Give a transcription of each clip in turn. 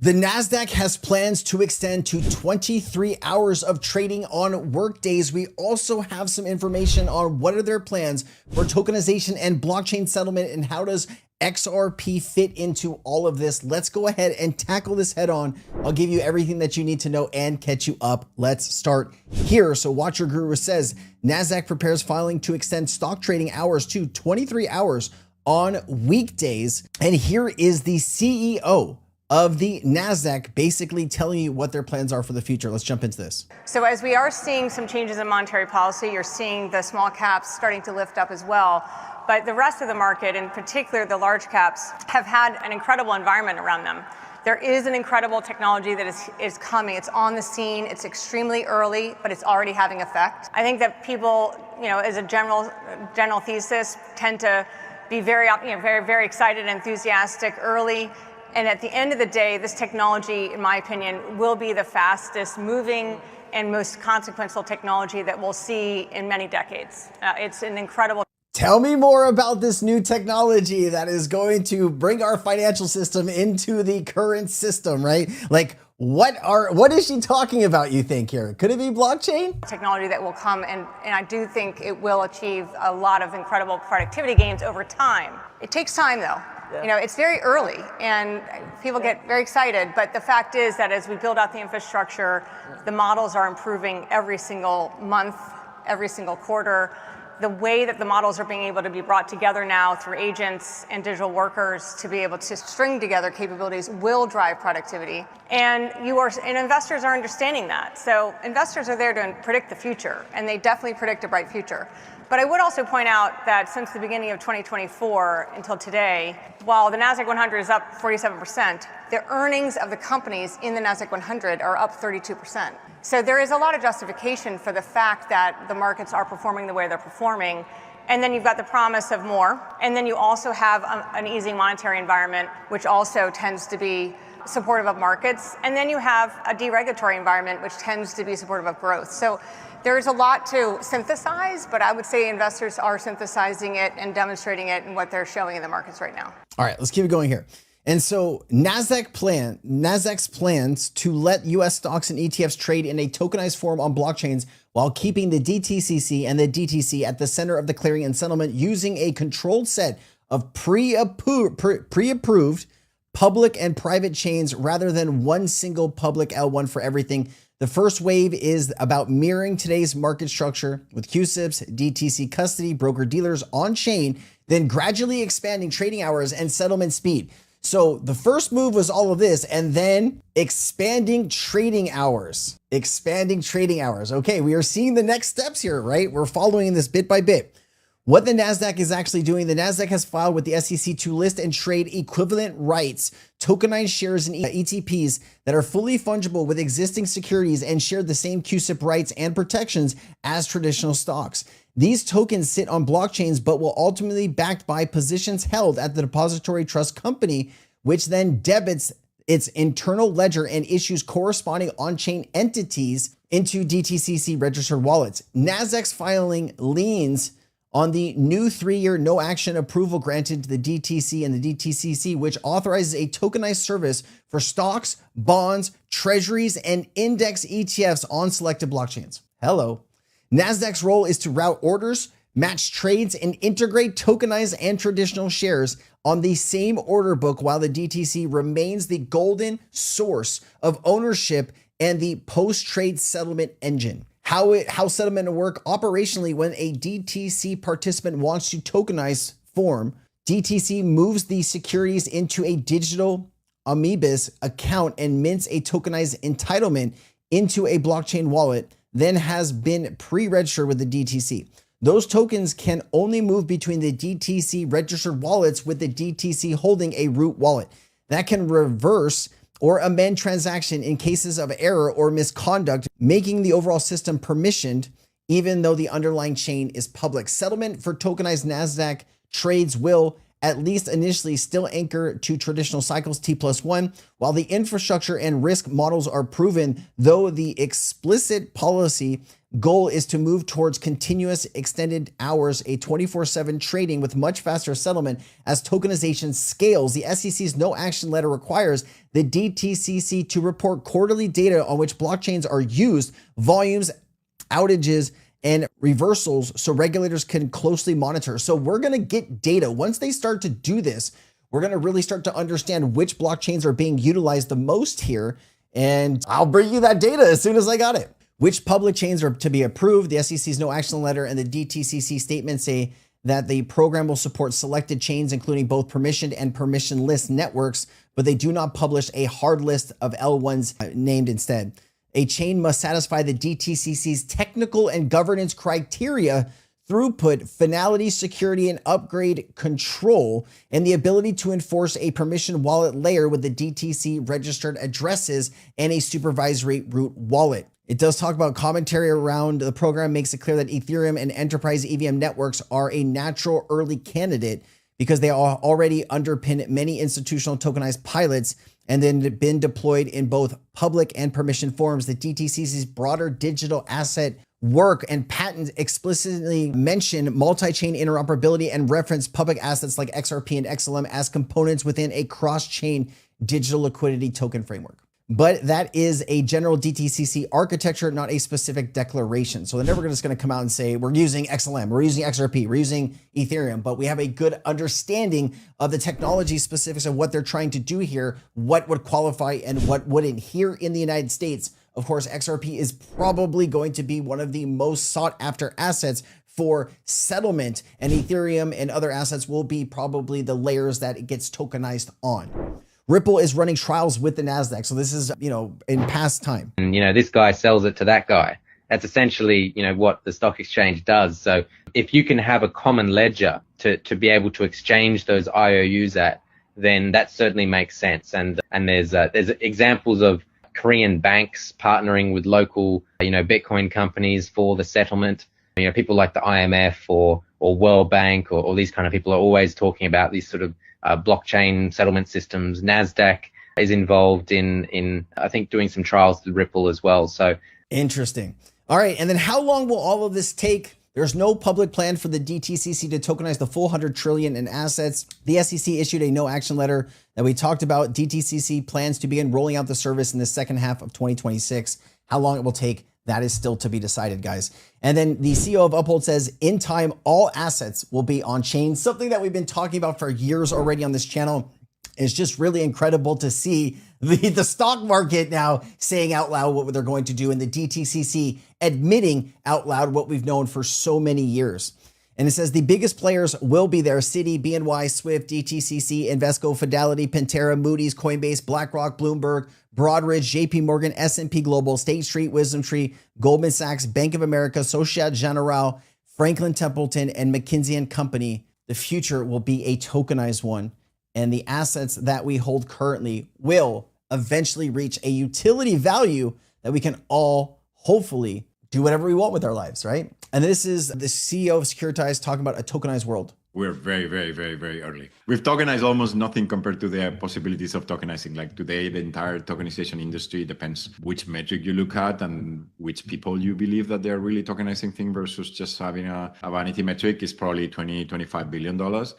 The NASDAQ has plans to extend to 23 hours of trading on workdays. We also have some information on what are their plans for tokenization and blockchain settlement, and how does XRP fit into all of this. Let's go ahead and tackle this head on. I'll give you everything that you need to know and catch you up. Let's start here. So Watcher Guru says NASDAQ prepares filing to extend stock trading hours to 23 hours on weekdays. And here is the CEO of the NASDAQ basically telling you what their plans are for the future. Let's jump into this. So as we are seeing some changes in monetary policy, you're seeing the small caps starting to lift up as well. But the rest of the market, in particular the large caps, have had an incredible environment around them. There is an incredible technology that is coming. It's on the scene. It's extremely early, but it's already having effect. I think that people, as a general thesis, tend to be very excited and enthusiastic early. And at the end of the day, this technology, in my opinion, will be the fastest moving and most consequential technology that we'll see in many decades. It's an incredible. Tell me more about this new technology that is going to bring our financial system into the current system, right? Like, what is she talking about, you think, here? Could it be blockchain? Technology that will come, and I do think it will achieve a lot of incredible productivity gains over time. It takes time, though. Yeah. It's very early and people get very excited, but the fact is that as we build out the infrastructure, the models are improving every single month, every single quarter. The way that the models are being able to be brought together now through agents and digital workers to be able to string together capabilities will drive productivity. And investors are understanding that. So investors are there to predict the future, and they definitely predict a bright future. But I would also point out that since the beginning of 2024 until today, while the NASDAQ 100 is up 47%, the earnings of the companies in the NASDAQ 100 are up 32%. So there is a lot of justification for the fact that the markets are performing the way they're performing. And then you've got the promise of more. And then you also have an easing monetary environment, which also tends to be supportive of markets. And then you have a deregulatory environment, which tends to be supportive of growth. So there's a lot to synthesize, but I would say investors are synthesizing it and demonstrating it in what they're showing in the markets right now. All right, let's keep it going here. And so NASDAQ's plans to let US stocks and ETFs trade in a tokenized form on blockchains while keeping the DTCC and the DTC at the center of the clearing and settlement using a controlled set of pre-approved public and private chains rather than one single public L1 for everything. The first wave is about mirroring today's market structure with QSIPs, DTC custody, broker-dealers on chain, then gradually expanding trading hours and settlement speed. So the first move was all of this, and then expanding trading hours. Okay, we are seeing the next steps here, right? We're following this bit by bit. What the NASDAQ is actually doing, the NASDAQ has filed with the SEC to list and trade equivalent rights, tokenized shares and ETPs that are fully fungible with existing securities and share the same QSIP rights and protections as traditional stocks. These tokens sit on blockchains, but will ultimately be backed by positions held at the depository trust company, which then debits its internal ledger and issues corresponding on-chain entities into DTCC registered wallets. NASDAQ's filing leans on the new 3-year no action approval granted to the DTC and the DTCC, which authorizes a tokenized service for stocks, bonds, treasuries, and index ETFs on selected blockchains. Hello. NASDAQ's role is to route orders, match trades, and integrate tokenized and traditional shares on the same order book, while the DTC remains the golden source of ownership and the post-trade settlement engine. How settlement will work operationally: when a DTC participant wants to tokenize form, DTC moves the securities into a digital Amoebis account and mints a tokenized entitlement into a blockchain wallet, then has been pre-registered with the DTC. Those tokens can only move between the DTC registered wallets, with the DTC holding a root wallet that can reverse or amend transaction in cases of error or misconduct, making the overall system permissioned, even though the underlying chain is public. Settlement for tokenized NASDAQ trades will, at least initially, still anchor to traditional cycles T+1, while the infrastructure and risk models are proven, though the explicit policy goal is to move towards continuous extended hours, a 24/7 trading with much faster settlement as tokenization scales. The SEC's no action letter requires the DTCC to report quarterly data on which blockchains are used, volumes, outages, and reversals so regulators can closely monitor. So we're going to get data. Once they start to do this, we're going to really start to understand which blockchains are being utilized the most here. And I'll bring you that data as soon as I got it. Which public chains are to be approved? The SEC's no action letter and the DTCC statement say that the program will support selected chains, including both permissioned and permissionless networks, but they do not publish a hard list of L1s named instead. A chain must satisfy the DTCC's technical and governance criteria, throughput, finality, security, and upgrade control, and the ability to enforce a permission wallet layer with the DTC registered addresses and a supervisory root wallet. It does talk about commentary around the program, makes it clear that Ethereum and enterprise EVM networks are a natural early candidate because they already underpin many institutional tokenized pilots and then been deployed in both public and permission forms. The DTCC's broader digital asset work and patents explicitly mention multi-chain interoperability and reference public assets like XRP and XLM as components within a cross-chain digital liquidity token framework. But that is a general DTCC architecture, not a specific declaration. So they're never just going to come out and say, we're using XLM, we're using XRP, we're using Ethereum, but we have a good understanding of the technology specifics of what they're trying to do here, what would qualify and what wouldn't. Here in the United States, of course, XRP is probably going to be one of the most sought after assets for settlement, and Ethereum and other assets will be probably the layers that it gets tokenized on. Ripple is running trials with the NASDAQ. So this is, in past time. And, this guy sells it to that guy. That's essentially, what the stock exchange does. So if you can have a common ledger to be able to exchange those IOUs at, then that certainly makes sense. And there's examples of Korean banks partnering with local, Bitcoin companies for the settlement. People like the IMF or World Bank or these kind of people are always talking about these sort of blockchain settlement systems. NASDAQ is involved in I think doing some trials with Ripple as well. So interesting. All right. And then how long will all of this take? There's no public plan for the DTCC to tokenize the full 100 trillion in assets. The SEC issued a no action letter that we talked about. DTCC plans to begin rolling out the service in the second half of 2026. How long it will take, that is still to be decided, guys. And then the CEO of Uphold says, in time, all assets will be on chain. Something that we've been talking about for years already on this channel. It's just really incredible to see the stock market now saying out loud what they're going to do, and the DTCC admitting out loud what we've known for so many years. And it says the biggest players will be there: Citi, BNY, Swift, DTCC, Invesco, Fidelity, Pantera, Moody's, Coinbase, BlackRock, Bloomberg, Broadridge, JP Morgan, S&P Global, State Street, Wisdom Tree, Goldman Sachs, Bank of America, Societe Generale, Franklin Templeton, and McKinsey & Company. The future will be a tokenized one, and the assets that we hold currently will eventually reach a utility value that we can all hopefully do whatever we want with our lives, right? And this is the CEO of Securitize talking about a tokenized world. We're very, very, very, very early. We've tokenized almost nothing compared to the possibilities of tokenizing. Like today, the entire tokenization industry depends which metric you look at and which people you believe that they're really tokenizing thing versus just having a vanity metric is probably $25 billion.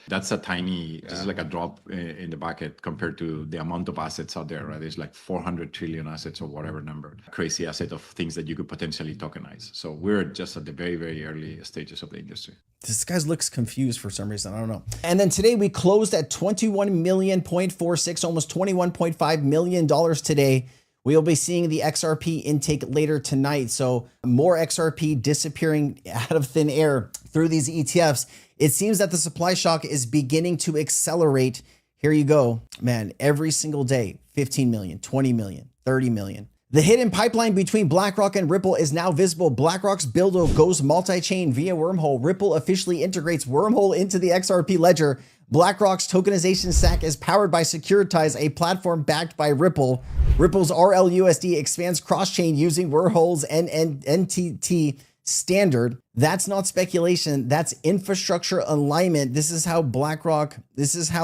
That's a tiny, just like a drop in the bucket compared to the amount of assets out there, right? There's like 400 trillion assets or whatever number, crazy asset of things that you could potentially tokenize. So we're just at the very, very early stages of the industry. This guy looks confused for some reason. I don't know. And then today we closed at 21,000,046, almost $21.5 million today. We'll be seeing the XRP intake later tonight. So more XRP disappearing out of thin air through these ETFs. It seems that the supply shock is beginning to accelerate. Here you go, man, every single day, 15 million, 20 million, 30 million. The hidden pipeline between BlackRock and Ripple is now visible. BlackRock's Buildo goes multi-chain via Wormhole. Ripple officially integrates Wormhole into the XRP ledger. BlackRock's tokenization stack is powered by Securitize, a platform backed by Ripple. Ripple's RLUSD expands cross-chain using Wormhole's NTT standard. That's not speculation. That's infrastructure alignment. This is how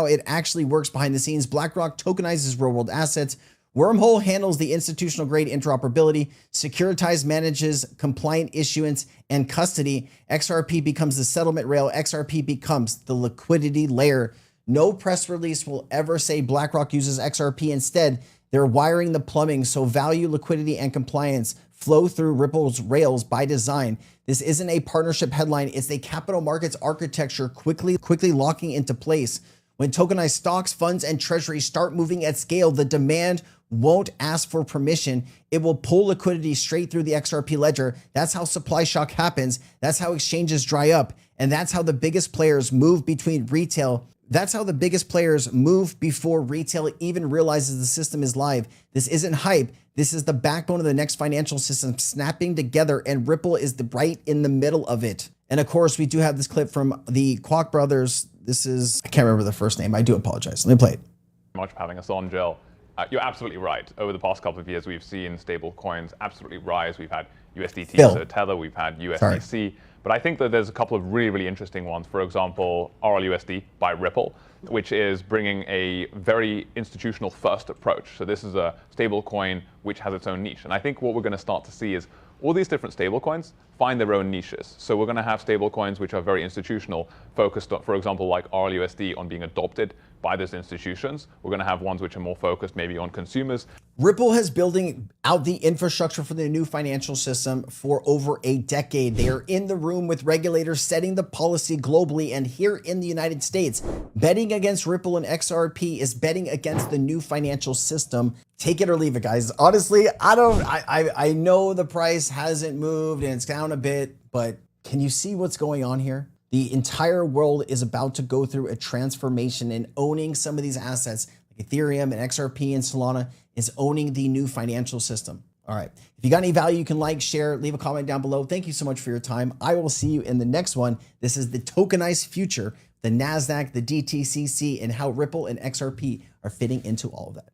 it actually works behind the scenes. BlackRock tokenizes real-world assets. Wormhole handles the institutional grade interoperability. Securitize manages compliant issuance and custody. XRP becomes the settlement rail. XRP becomes the liquidity layer. No press release will ever say BlackRock uses XRP. Instead, they're wiring the plumbing so value, liquidity, and compliance flow through Ripple's rails by design. This isn't a partnership headline. It's a capital markets architecture quickly locking into place. When tokenized stocks, funds, and treasuries start moving at scale, the demand won't ask for permission. It will pull liquidity straight through the XRP ledger. That's how supply shock happens. That's how exchanges dry up. And that's how the biggest players move between retail. That's how the biggest players move before retail even realizes the system is live. This isn't hype. This is the backbone of the next financial system snapping together, and Ripple is right in the middle of it. And of course, we do have this clip from the Kwok brothers. This is, I can't remember the first name. I do apologize. Let me play it. Much for having us on, Jill. You're absolutely right. Over the past couple of years, we've seen stable coins absolutely rise. We've had USDT, so Tether, we've had USDC. Sorry. But I think that there's a couple of really interesting ones. For example, RLUSD by Ripple, which is bringing a very institutional first approach. So this is a stable coin which has its own niche. And I think what we're going to start to see is all these different stable coins find their own niches. So we're going to have stable coins which are very institutional, focused on, for example, like RLUSD on being adopted by those institutions. We're going to have ones which are more focused maybe on consumers. Ripple has building out the infrastructure for the new financial system for over a decade. They are in the room with regulators setting the policy globally, and here in the United States, betting against Ripple and XRP is betting against the new financial system. Take it or leave it, guys. Honestly, I know the price hasn't moved and it's down a bit, but can you see what's going on here? The entire world is about to go through a transformation, and owning some of these assets like Ethereum and XRP and Solana is owning the new financial system. All right. If you got any value, you can like, share, leave a comment down below. Thank you so much for your time. I will see you in the next one. This is the tokenized future, the NASDAQ, the DTCC, and how Ripple and XRP are fitting into all of that.